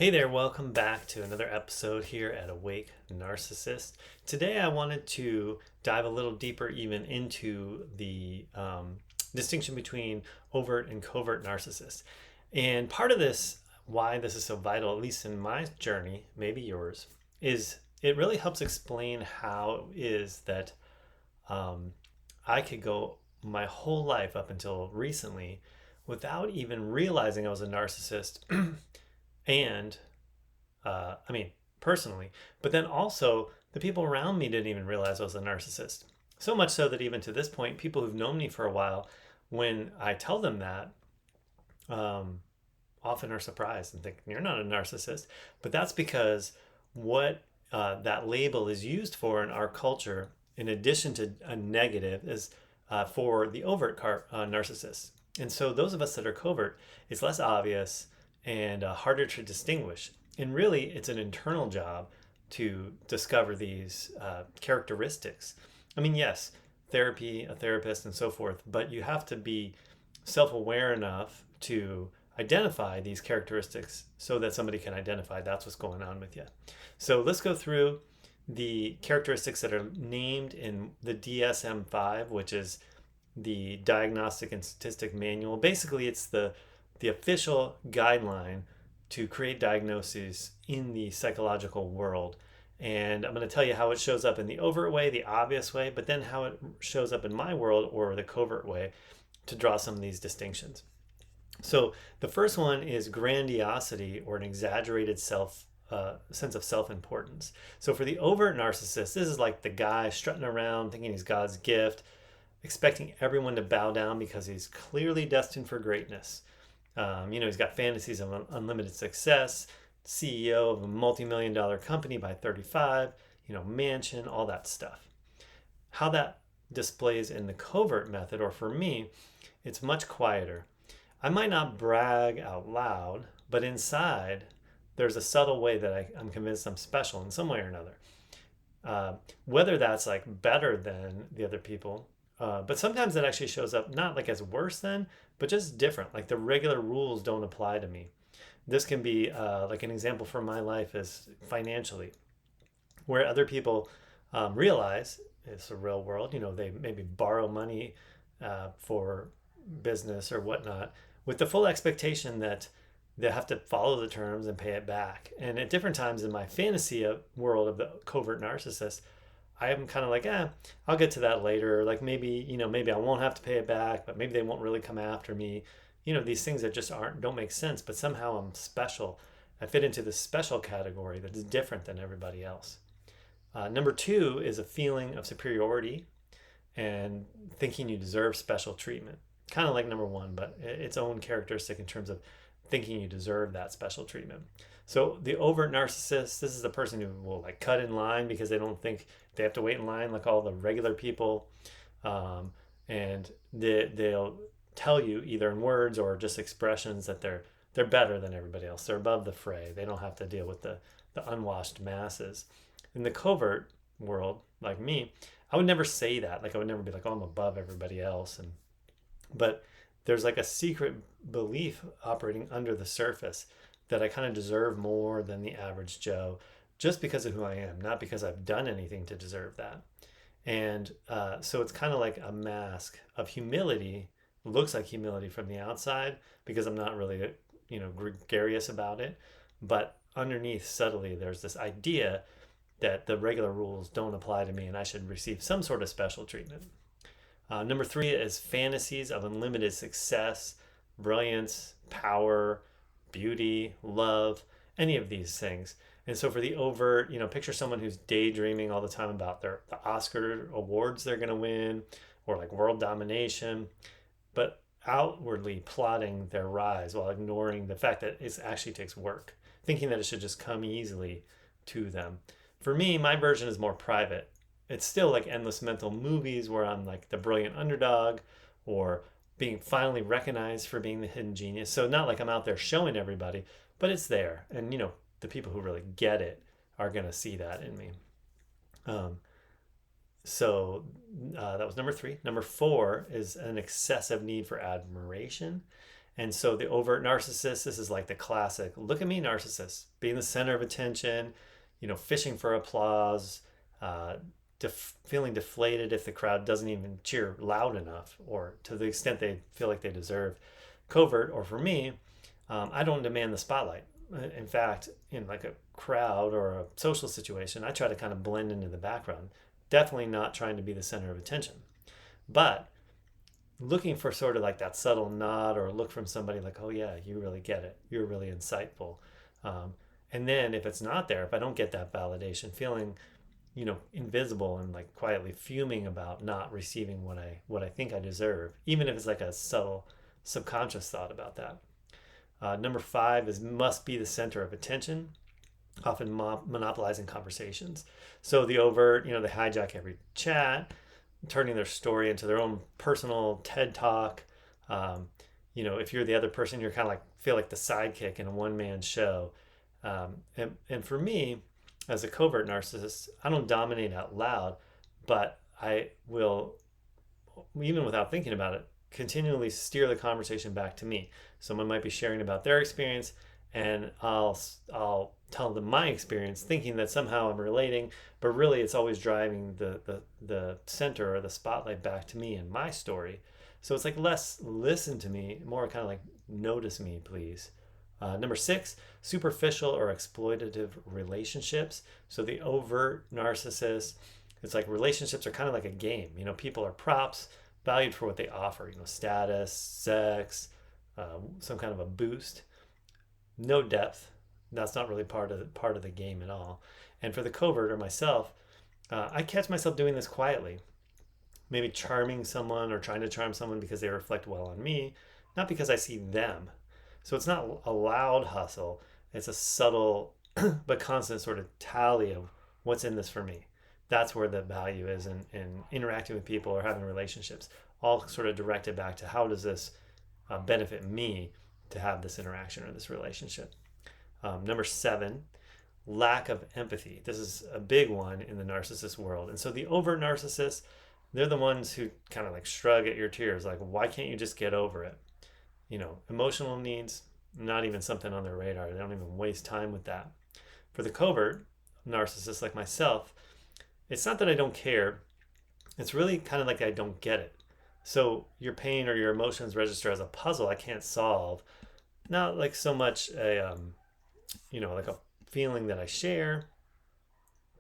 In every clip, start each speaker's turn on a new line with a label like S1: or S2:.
S1: Hey there, welcome back to another episode here at Awake Narcissist. Today I wanted to dive a little deeper even into the distinction between overt and covert narcissists. And part of this, why this is so vital, at least in my journey, maybe yours, is it really helps explain how it is that um, I could go my whole life up until recently without even realizing I was a narcissist. And I mean, personally, but then also the people around me didn't even realize I was a narcissist. So much so that even to this point, people who've known me for a while, when I tell them that, um, often are surprised and think, you're not a narcissist. But that's because what that label is used for in our culture, in addition to a negative, is for the overt narcissist. And so those of us that are covert, it's less obvious and harder to distinguish. And really, it's an internal job to discover these characteristics. I mean, yes, therapy, a therapist, and so forth, but you have to be self aware enough to identify these characteristics so that somebody can identify that's what's going on with you. So let's go through the characteristics that are named in the DSM 5, which is the Diagnostic and Statistic Manual. Basically, it's the official guideline to create diagnoses in the psychological world. And I'm going to tell you how it shows up in the overt way, the obvious way, but then how it shows up in my world or the covert way to draw some of these distinctions. So the first one is grandiosity or an exaggerated sense of self-importance. So for the overt narcissist, this is like the guy strutting around thinking he's God's gift, expecting everyone to bow down because he's clearly destined for greatness. He's got fantasies of unlimited success, CEO of a multi-million dollar company by 35, mansion, all that stuff. How that displays in the covert method, or for me, it's much quieter. I might not brag out loud, but inside, there's a subtle way that I'm convinced I'm special in some way or another. Whether that's like better than the other people, but sometimes it actually shows up not like as worse than, but just different. Like the regular rules don't apply to me. This can be like an example from my life is financially, where other people realize it's a real world. They maybe borrow money for business or whatnot with the full expectation that they have to follow the terms and pay it back. And at different times in my fantasy world of the covert narcissist, I am kind of like, I'll get to that later. Like maybe I won't have to pay it back, but maybe they won't really come after me. These things that just don't make sense, but somehow I'm special. I fit into this special category that's different than everybody else. Number two is a feeling of superiority and thinking you deserve special treatment. Kind of like number one, but its own characteristic in terms of thinking you deserve that special treatment. So the overt narcissist, this is the person who will like cut in line because they don't think they have to wait in line like all the regular people. And they'll tell you either in words or just expressions that they're better than everybody else. They're above the fray. They don't have to deal with the unwashed masses. In the covert world, like me, I would never say that. Like I would never be like, oh, I'm above everybody else. But there's like a secret belief operating under the surface that I kind of deserve more than the average Joe just because of who I am, not because I've done anything to deserve that. And so it's kind of like a mask of humility. It looks like humility from the outside because I'm not really, gregarious about it. But underneath, subtly, there's this idea that the regular rules don't apply to me and I should receive some sort of special treatment. Number three is fantasies of unlimited success, brilliance, power, beauty, love, any of these things. And so for the overt, picture someone who's daydreaming all the time about the Oscar awards they're going to win or like world domination, but outwardly plotting their rise while ignoring the fact that it actually takes work, thinking that it should just come easily to them. For me, my version is more private. It's still like endless mental movies where I'm like the brilliant underdog or being finally recognized for being the hidden genius. So not like I'm out there showing everybody, but it's there. And the people who really get it are going to see that in me. So that was number three. Number four is an excessive need for admiration. And so the overt narcissist, this is like the classic, look at me, narcissist, being the center of attention, fishing for applause, uh, feeling deflated if the crowd doesn't even cheer loud enough or to the extent they feel like they deserve. Covert, or for me, I don't demand the spotlight. In fact, in like a crowd or a social situation, I try to kind of blend into the background. Definitely not trying to be the center of attention, but looking for sort of like that subtle nod or look from somebody like, oh yeah, you really get it. You're really insightful. And then if it's not there, if I don't get that validation, feeling, invisible and like quietly fuming about not receiving what I think I deserve, even if it's like a subtle subconscious thought about that. Number 5 is must be the center of attention, often monopolizing conversations. So the overt, they hijack every chat, turning their story into their own personal TED talk. If you're the other person, you're kind of like feel like the sidekick in a one-man show. And for me, as a covert narcissist, I don't dominate out loud, but I will, even without thinking about it, continually steer the conversation back to me. Someone might be sharing about their experience, and I'll tell them my experience, thinking that somehow I'm relating, but really it's always driving the center or the spotlight back to me and my story. So it's like less listen to me, more kind of like notice me, please. Number 6, superficial or exploitative relationships. So the overt narcissist, it's like relationships are kind of like a game. People are props, valued for what they offer. Status, sex, some kind of a boost. No depth. That's not really part of the game at all. And for the covert or myself, I catch myself doing this quietly. Maybe charming someone or trying to charm someone because they reflect well on me, not because I see them. So it's not a loud hustle. It's a subtle but constant sort of tally of what's in this for me. That's where the value is in interacting with people or having relationships. All sort of directed back to how does this benefit me to have this interaction or this relationship. Number 7, lack of empathy. This is a big one in the narcissist world. And so the overt narcissists, they're the ones who kind of like shrug at your tears, like, why can't you just get over it? Emotional needs, not even something on their radar. They don't even waste time with that. For the covert narcissist like myself, it's not that I don't care. It's really kind of like I don't get it. So your pain or your emotions register as a puzzle I can't solve. Not like so much like a feeling that I share,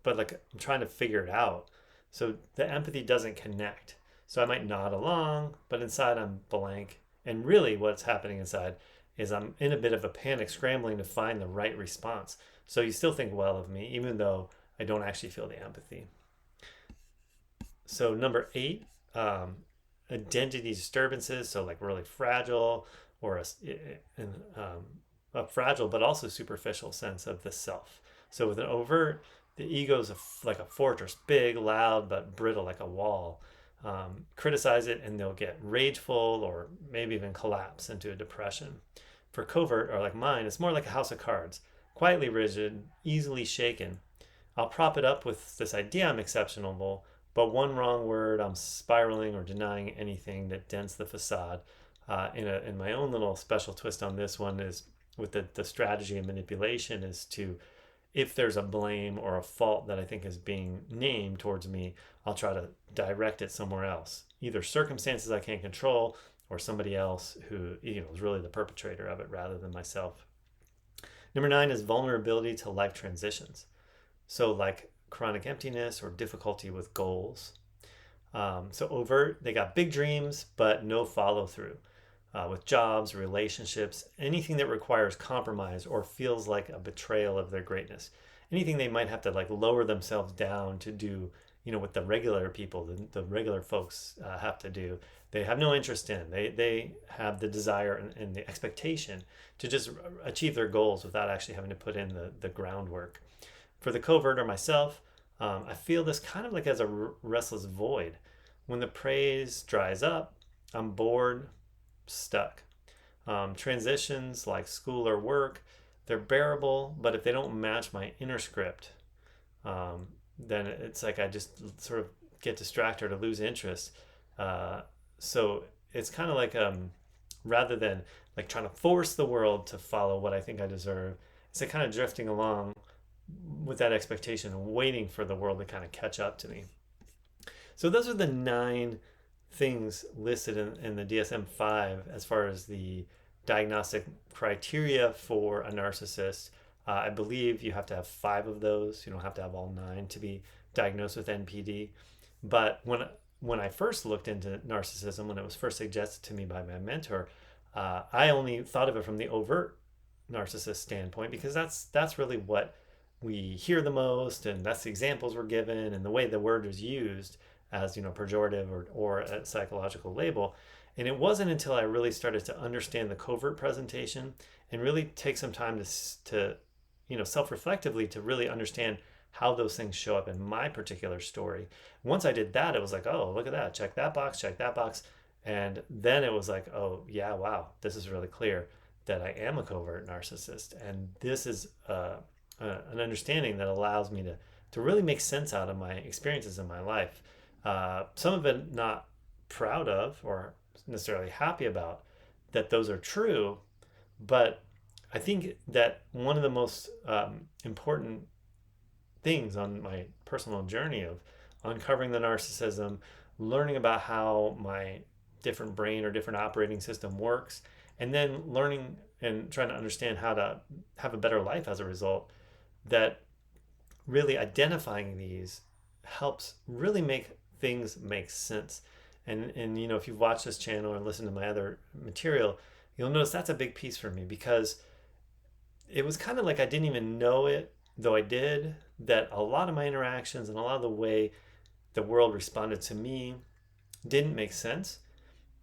S1: but like I'm trying to figure it out. So the empathy doesn't connect. So I might nod along, but inside I'm blank. And really what's happening inside is I'm in a bit of a panic, scrambling to find the right response. So you still think well of me, even though I don't actually feel the empathy. So number 8, identity disturbances. So like really fragile or a fragile but also superficial sense of the self. So with an overt, the ego is like a fortress, big, loud, but brittle like a wall. Criticize it and they'll get rageful or maybe even collapse into a depression. For covert, or like mine, it's more like a house of cards, quietly rigid, easily shaken. I'll prop it up with this idea I'm exceptional, but one wrong word, I'm spiraling or denying anything that dents the facade. In my own little special twist on this one is with the strategy and manipulation is to, if there's a blame or a fault that I think is being named towards me, I'll try to direct it somewhere else, either circumstances I can't control or somebody else who is really the perpetrator of it rather than myself. Number 9 is vulnerability to life transitions. So like chronic emptiness or difficulty with goals. So overt, they got big dreams, but no follow through. With jobs, relationships, anything that requires compromise or feels like a betrayal of their greatness. Anything they might have to like lower themselves down to do, what the regular people, the regular folks have to do. They have no interest in. They have the desire and the expectation to just achieve their goals without actually having to put in the groundwork. For the covert or myself, I feel this kind of like as a restless void. When the praise dries up, I'm bored, stuck. Transitions like school or work, they're bearable, but if they don't match my inner script, then it's like I just sort of get distracted or lose interest. So it's kind of like rather than like trying to force the world to follow what I think I deserve. It's like kind of drifting along with that expectation and waiting for the world to kind of catch up to me. So those are the 9 things listed in the DSM-5 as far as the diagnostic criteria for a narcissist. I believe you have to have 5 of those. You don't have to have all 9 to be diagnosed with NPD. But when I first looked into narcissism, when it was first suggested to me by my mentor, I only thought of it from the overt narcissist standpoint, because that's really what we hear the most, and that's the examples we're given, and the way the word is used as, pejorative or a psychological label. And it wasn't until I really started to understand the covert presentation and really take some time to self-reflectively to really understand how those things show up in my particular story. Once I did that, it was like, oh, look at that, check that box. And then it was like, oh yeah, wow, this is really clear that I am a covert narcissist. And this is an understanding that allows me to really make sense out of my experiences in my life. Some of it not proud of or necessarily happy about that those are true, but I think that one of the most important things on my personal journey of uncovering the narcissism, learning about how my different brain or different operating system works, and then learning and trying to understand how to have a better life as a result, that really identifying these helps really make things make sense. And if you've watched this channel or listened to my other material, you'll notice that's a big piece for me, because it was kind of like I didn't even know it, though I did, that a lot of my interactions and a lot of the way the world responded to me didn't make sense.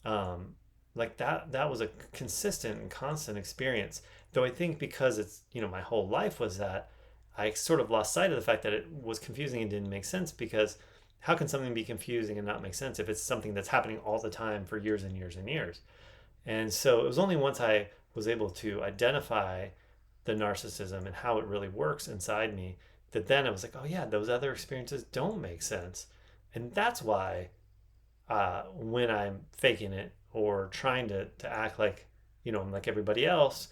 S1: Like that was a consistent and constant experience, though I think because it's my whole life was that, I sort of lost sight of the fact that it was confusing and didn't make sense, because how can something be confusing and not make sense if it's something that's happening all the time for years and years and years? And so it was only once I was able to identify the narcissism and how it really works inside me that then I was like, oh yeah, those other experiences don't make sense. And that's why when I'm faking it or trying to act like, I'm like everybody else,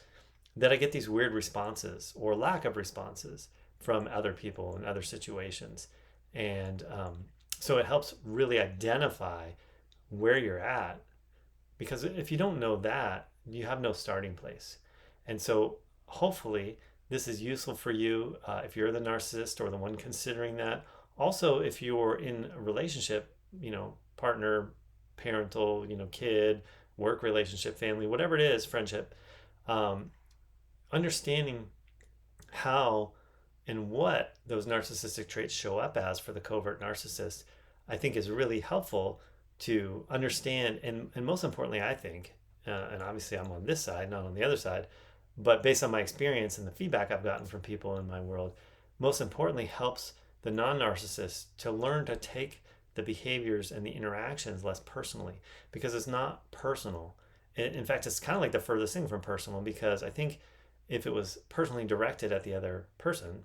S1: that I get these weird responses or lack of responses from other people in other situations. And so it helps really identify where you're at, because if you don't know that, you have no starting place. And so hopefully this is useful for you if you're the narcissist or the one considering that. Also, if you're in a relationship, partner, parental, kid, work relationship, family, whatever it is, friendship, understanding how and what those narcissistic traits show up as for the covert narcissist, I think is really helpful to understand. And most importantly, I think, and obviously I'm on this side, not on the other side, but based on my experience and the feedback I've gotten from people in my world, most importantly helps the non-narcissist to learn to take the behaviors and the interactions less personally, because it's not personal. In fact, it's kind of like the furthest thing from personal, because I think if it was personally directed at the other person,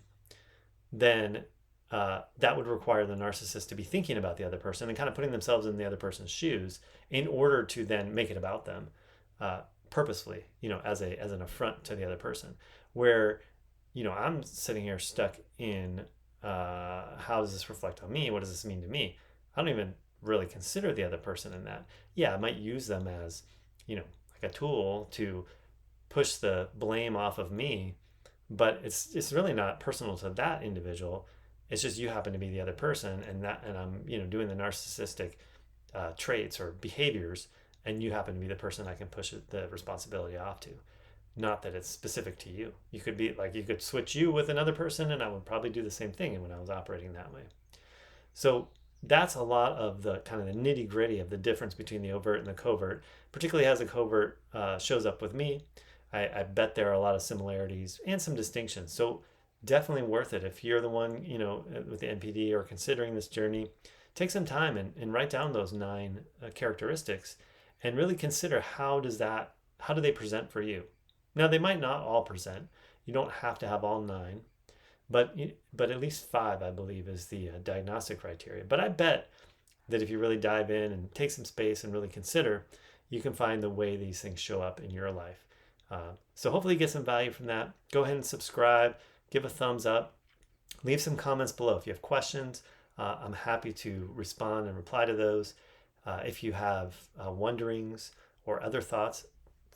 S1: then that would require the narcissist to be thinking about the other person and kind of putting themselves in the other person's shoes in order to then make it about them purposefully, as an affront to the other person. Where, I'm sitting here stuck in how does this reflect on me? What does this mean to me? I don't even really consider the other person in that. Yeah, I might use them as, like a tool to push the blame off of me, but it's really not personal to that individual. It's just you happen to be the other person, and I'm doing the narcissistic traits or behaviors, and you happen to be the person I can push the responsibility off to. Not that it's specific to you. You could be like, you could switch you with another person, and I would probably do the same thing when I was operating that way. So that's a lot of the kind of the nitty gritty of the difference between the overt and the covert, particularly as the covert shows up with me. I bet there are a lot of similarities and some distinctions. So definitely worth it. If you're the one, with the NPD or considering this journey, take some time and write down those 9 characteristics and really consider how do they present for you. Now, they might not all present. You don't have to have all 9, but at least 5, I believe, is the diagnostic criteria. But I bet that if you really dive in and take some space and really consider, you can find the way these things show up in your life. So hopefully you get some value from that. Go ahead and subscribe, give a thumbs up, leave some comments below. If you have questions, I'm happy to respond and reply to those. If you have wonderings or other thoughts,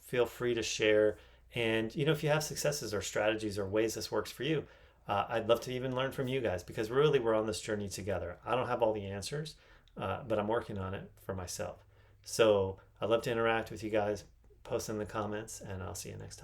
S1: feel free to share. And if you have successes or strategies or ways this works for you, I'd love to even learn from you guys, because really we're on this journey together. I don't have all the answers, but I'm working on it for myself. So I'd love to interact with you guys. Post in the comments, and I'll see you next time.